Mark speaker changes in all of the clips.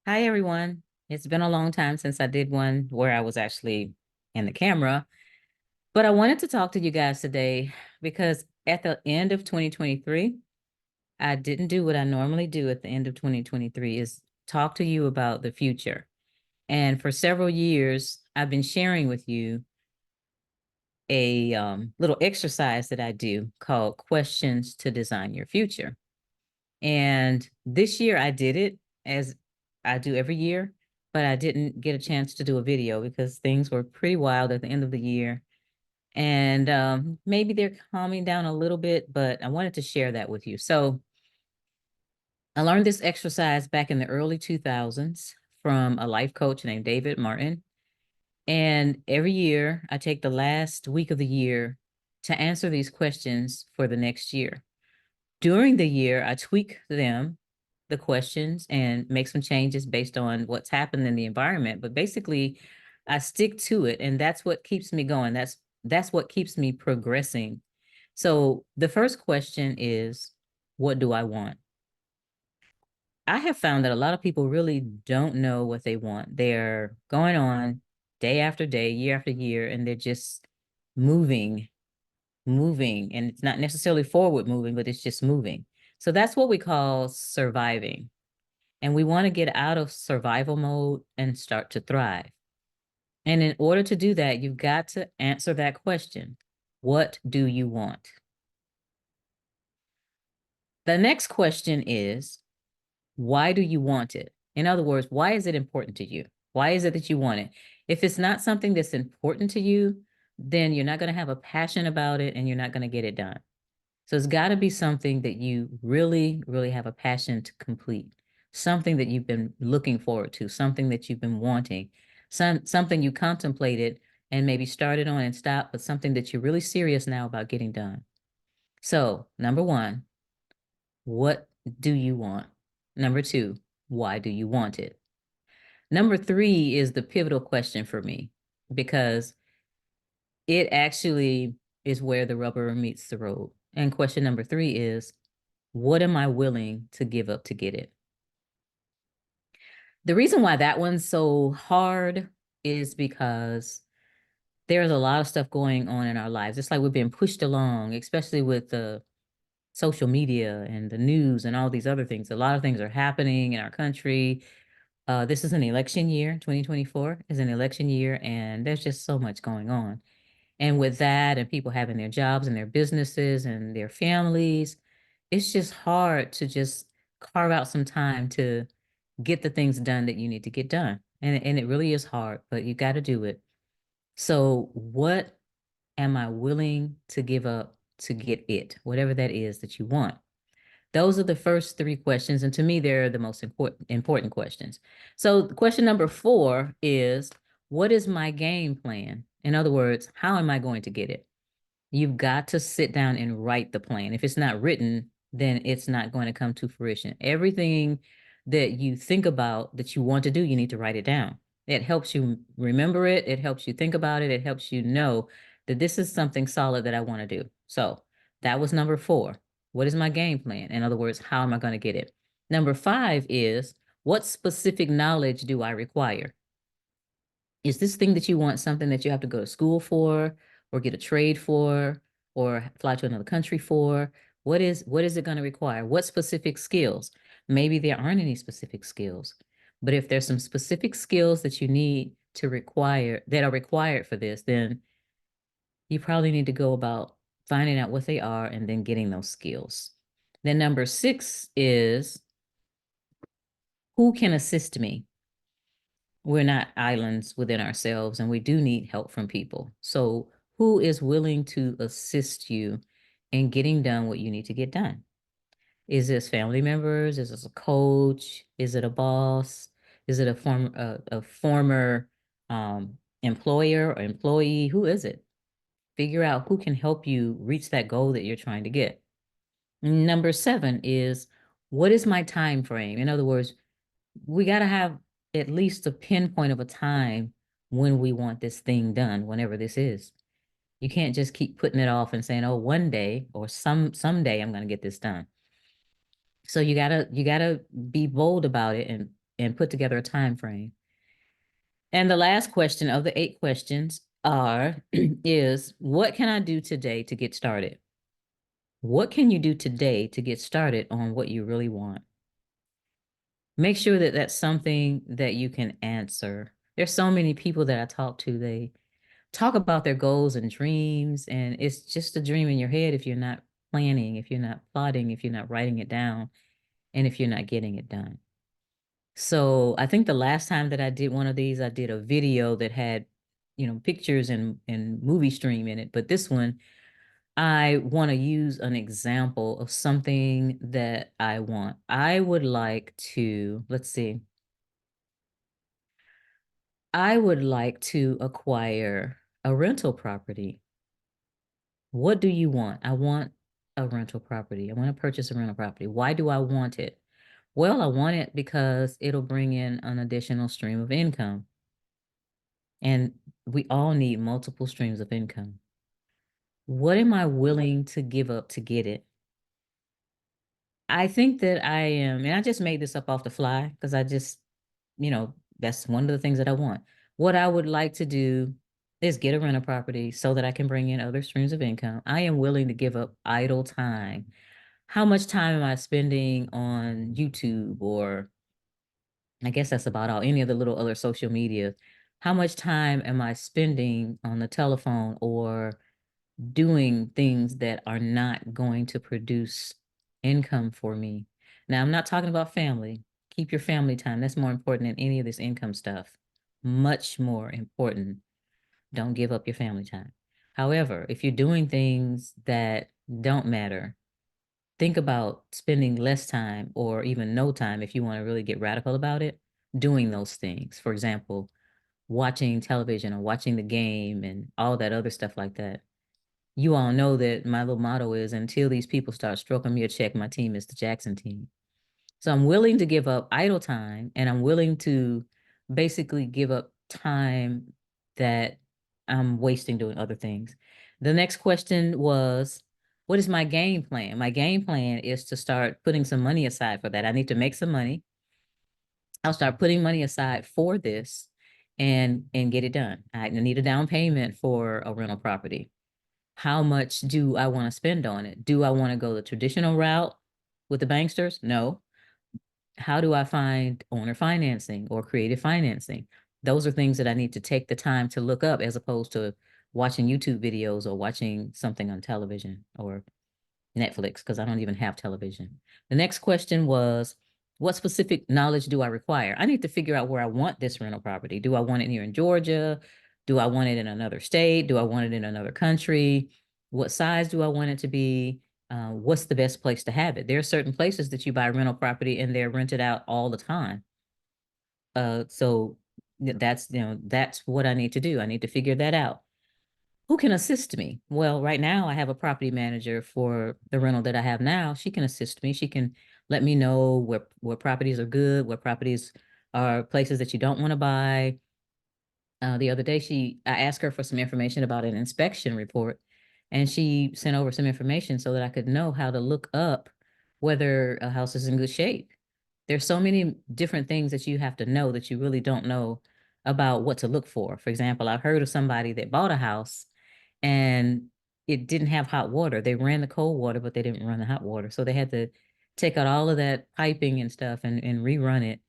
Speaker 1: Hi, everyone. It's been a long time since I did one where I was actually in the camera, but I wanted to talk to you guys today because at the end of 2023, I didn't do what I normally do at the end of 2023 is talk to you about the future. And for several years, I've been sharing with you a little exercise that I do called Questions to Design Your Future. And this year I did it as I do every year, but I didn't get a chance to do a video because things were pretty wild at the end of the year. And maybe they're calming down a little bit, but I wanted to share that with you. So I learned this exercise back in the early 2000s from a life coach named David Martin. And every year I take the last week of the year to answer these questions for the next year. During the year, I tweak the questions, and make some changes based on what's happened in the environment. But basically, I stick to it, and that's what keeps me going. That's what keeps me progressing. So the first question is, what do I want? I have found that a lot of people really don't know what they want. They're going on day after day, year after year, and they're just moving moving, and it's not necessarily forward moving, but it's just moving. So that's what we call surviving. And we want to get out of survival mode and start to thrive. And in order to do that, you've got to answer that question. What do you want? The next question is, why do you want it? In other words, why is it important to you? Why is it that you want it? If it's not something that's important to you, then you're not going to have a passion about it and you're not going to get it done. So it's got to be something that you really, really have a passion to complete, something that you've been looking forward to, something that you've been wanting, something you contemplated and maybe started on and stopped, but something that you're really serious now about getting done. So, number one, what do you want? Number two, why do you want it? Number three is the pivotal question for me because it actually is where the rubber meets the road. And question number three is, what am I willing to give up to get it? The reason why that one's so hard is because there's a lot of stuff going on in our lives. It's like we've been pushed along, especially with the social media and the news and all these other things. A lot of things are happening in our country. This is an election year. 2024 is an election year, and there's just so much going on. And with that, and people having their jobs and their businesses and their families, it's just hard to just carve out some time to get the things done that you need to get done. And it really is hard, but you got to do it. So, what am I willing to give up to get it, whatever that is that you want? Those are the first three questions. And to me, they're the most important questions. So, question number four is, what is my game plan? In other words, how am I going to get it? You've got to sit down and write the plan. If it's not written, then it's not going to come to fruition. Everything that you think about that you want to do, you need to write it down. It helps you remember it. It helps you think about it. It helps you know that this is something solid that I want to do. So that was number four. What is my game plan? In other words, how am I going to get it? Number five is, what specific knowledge do I require? Is this thing that you want something that you have to go to school for, or get a trade for, or fly to another country for? What is it going to require? What specific skills? Maybe there aren't any specific skills, but if there's some specific skills that you need to require that are required for this, then you probably need to go about finding out what they are and then getting those skills. Then number six is, who can assist me? We're not islands within ourselves, and we do need help from people. So, who is willing to assist you in getting done what you need to get done? Is this family members? Is this a coach? Is it a boss? Is it a former employer or employee? Who is it? Figure out who can help you reach that goal that you're trying to get. Number seven is, what is my time frame? In other words, we got to have at least a pinpoint of a time when we want this thing done, whenever this is. You can't just keep putting it off and saying, "Oh, one day or someday I'm going to get this done." So you gotta be bold about it and and put together a time frame. And the last question of the 8 questions are is what can I do today to get started? What can you do today to get started on what you really want? Make sure that that's something that you can answer. There's so many people that I talk to, they talk about their goals and dreams, and it's just a dream in your head if you're not planning, if you're not plotting, if you're not writing it down, and if you're not getting it done. So I think the last time that I did one of these, I did a video that had, pictures and movie stream in it. But this one, I want to use an example of something that I want. I would like to, let's see, I would like to acquire a rental property. What do you want? I want a rental property. I want to purchase a rental property. Why do I want it? Well, I want it because it'll bring in an additional stream of income. And we all need multiple streams of income. What am I willing to give up to get it? I think that I am, and I just made this up off the fly because I just, that's one of the things that I want. What I would like to do is get a rental property so that I can bring in other streams of income. I am willing to give up idle time. How much time am I spending on YouTube, or I guess that's about all, any of the little other social media? How much time am I spending on the telephone or doing things that are not going to produce income for me? Now, I'm not talking about family. Keep your family time. That's more important than any of this income stuff. Much more important. Don't give up your family time. However, if you're doing things that don't matter, think about spending less time or even no time, if you want to really get radical about it, doing those things. For example, watching television or watching the game and all that other stuff like that. You all know that my little motto is until these people start stroking me a check, my team is the Jackson team. So I'm willing to give up idle time, and I'm willing to basically give up time that I'm wasting doing other things. The next question was, what is my game plan? My game plan is to start putting some money aside for that. I need to make some money. I'll start putting money aside for this and get it done. I need a down payment for a rental property. How much do I want to spend on it? Do I want to go the traditional route with the banksters? No. How do I find owner financing or creative financing? Those are things that I need to take the time to look up as opposed to watching YouTube videos or watching something on television or Netflix, because I don't even have television. The next question was, what specific knowledge do I require? I need to figure out where I want this rental property. Do I want it here in Georgia? Do I want it in another state? Do I want it in another country? What size do I want it to be? What's the best place to have it? There are certain places that you buy rental property and they're rented out all the time. So that's what I need to do. I need to figure that out. Who can assist me? Well, right now I have a property manager for the rental that I have now. She can assist me. She can let me know where properties are good, where properties are places that you don't want to buy. The other day, I asked her for some information about an inspection report, and she sent over some information so that I could know how to look up whether a house is in good shape. There's so many different things that you have to know that you really don't know about what to look for. For example, I've heard of somebody that bought a house and it didn't have hot water. They ran the cold water, but they didn't run the hot water. So they had to take out all of that piping and stuff and rerun it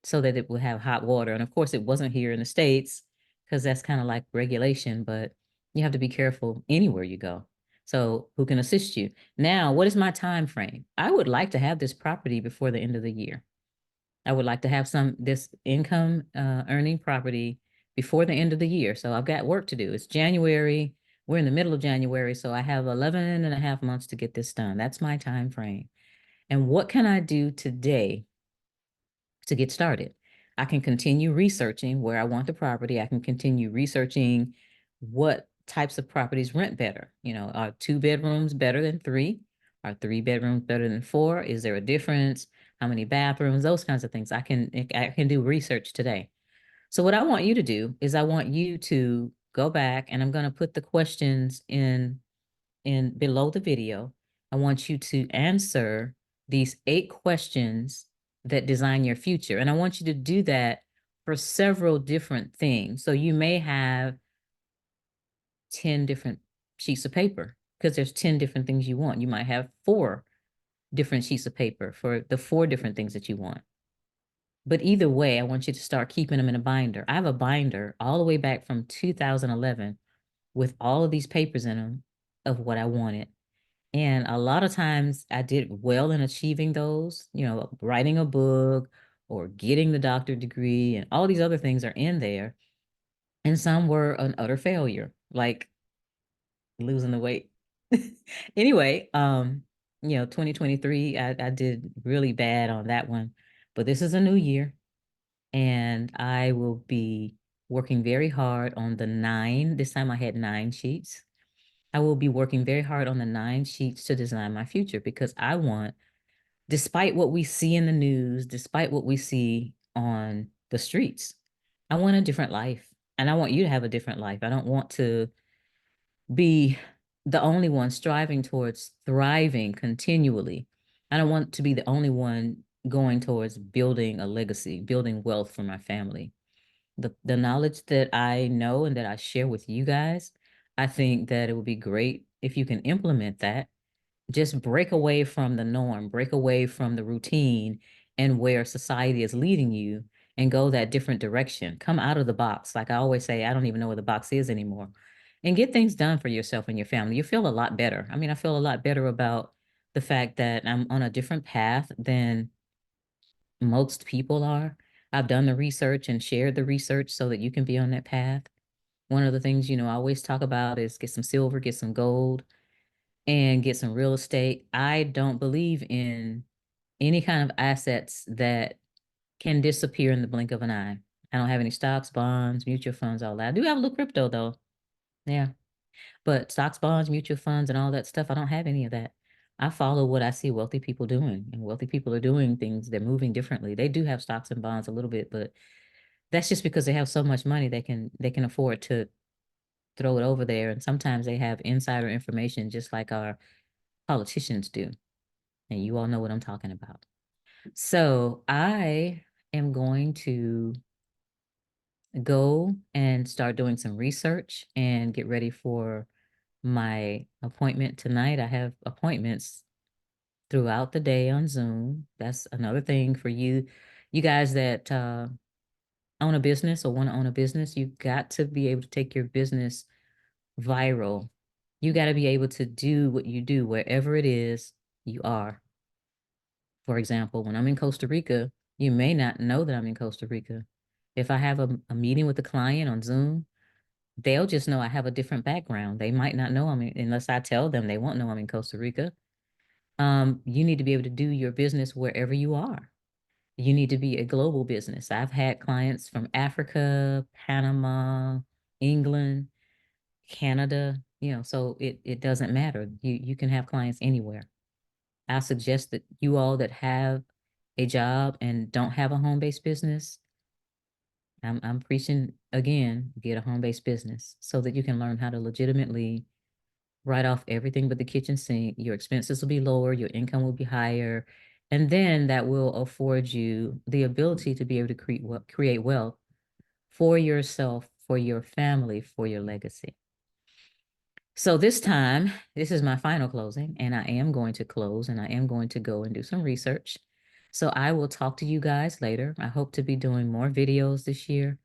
Speaker 1: so that it would have hot water. And of course, it wasn't here in the States because that's kind of like regulation, but you have to be careful anywhere you go. So who can assist you? Now, what is my time frame? I would like to have this property before the end of the year. I would like to have this income earning property before the end of the year. So I've got work to do. It's January. We're in the middle of January, so I have 11 and a half months to get this done. That's my time frame. And what can I do today to get started? I can continue researching where I want the property. I can continue researching what types of properties rent better. Are 2 bedrooms better than 3? Are 3 bedrooms better than 4? Is there a difference? How many bathrooms? Those kinds of things. I can do research today. So what I want you to do is I want you to go back, and I'm going to put the questions in below the video. I want you to answer these 8 questions that design your future. And I want you to do that for several different things. So you may have 10 different sheets of paper because there's 10 different things you want. You might have 4 different sheets of paper for the 4 different things that you want. But either way, I want you to start keeping them in a binder. I have a binder all the way back from 2011 with all of these papers in them of what I wanted. And a lot of times I did well in achieving those, writing a book or getting the doctorate degree, and all these other things are in there. And some were an utter failure, like losing the weight. Anyway, 2023, I did really bad on that one. But this is a new year, and I will be working very hard on the 9. This time I had 9 sheets. I will be working very hard on the 9 sheets to design my future because I want, despite what we see in the news, despite what we see on the streets, I want a different life. And I want you to have a different life. I don't want to be the only one striving towards thriving continually. I don't want to be the only one going towards building a legacy, building wealth for my family. The knowledge that I know and that I share with you guys, I think that it would be great if you can implement that. Just break away from the norm, break away from the routine and where society is leading you and go that different direction. Come out of the box. Like I always say, I don't even know where the box is anymore. And get things done for yourself and your family. You feel a lot better. I mean, I feel a lot better about the fact that I'm on a different path than most people are. I've done the research and shared the research so that you can be on that path. One of the things, I always talk about is get some silver, get some gold, and get some real estate. I don't believe in any kind of assets that can disappear in the blink of an eye. I don't have any stocks, bonds, mutual funds, all that. I do have a little crypto though. Yeah. But stocks, bonds, mutual funds, and all that stuff, I don't have any of that. I follow what I see wealthy people doing, and wealthy people are doing things. They're moving differently. They do have stocks and bonds a little bit, but that's just because they have so much money they can afford to throw it over there. And sometimes they have insider information, just like our politicians do. And you all know what I'm talking about. So I am going to go and start doing some research and get ready for my appointment tonight. I have appointments throughout the day on Zoom. That's another thing for you guys that own a business or want to own a business. You've got to be able to take your business viral. You got to be able to do what you do wherever it is you are. For example, when I'm in Costa Rica, you may not know that I'm in Costa Rica. If I have a meeting with a client on Zoom, they'll just know I have a different background. They might not know unless I tell them, they won't know I'm in Costa Rica. You need to be able to do your business wherever you are. You need to be a global business. I've had clients from Africa, Panama, England, Canada, so it doesn't matter. You can have clients anywhere. I suggest that you all that have a job and don't have a home-based business, I'm preaching again, get a home-based business so that you can learn how to legitimately write off everything but the kitchen sink. Your expenses will be lower, your income will be higher, and then that will afford you the ability to be able to create wealth for yourself, for your family, for your legacy. So this time, this is my final closing, and I am going to close and I am going to go and do some research. So I will talk to you guys later. I hope to be doing more videos this year,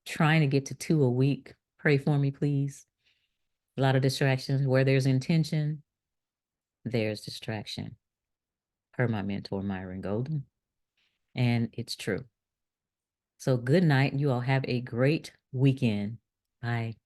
Speaker 1: trying to get to 2 a week. Pray for me, please. A lot of distractions. Where there's intention, there's distraction. Per my mentor, Myron Golden. And it's true. So good night. You all have a great weekend. Bye.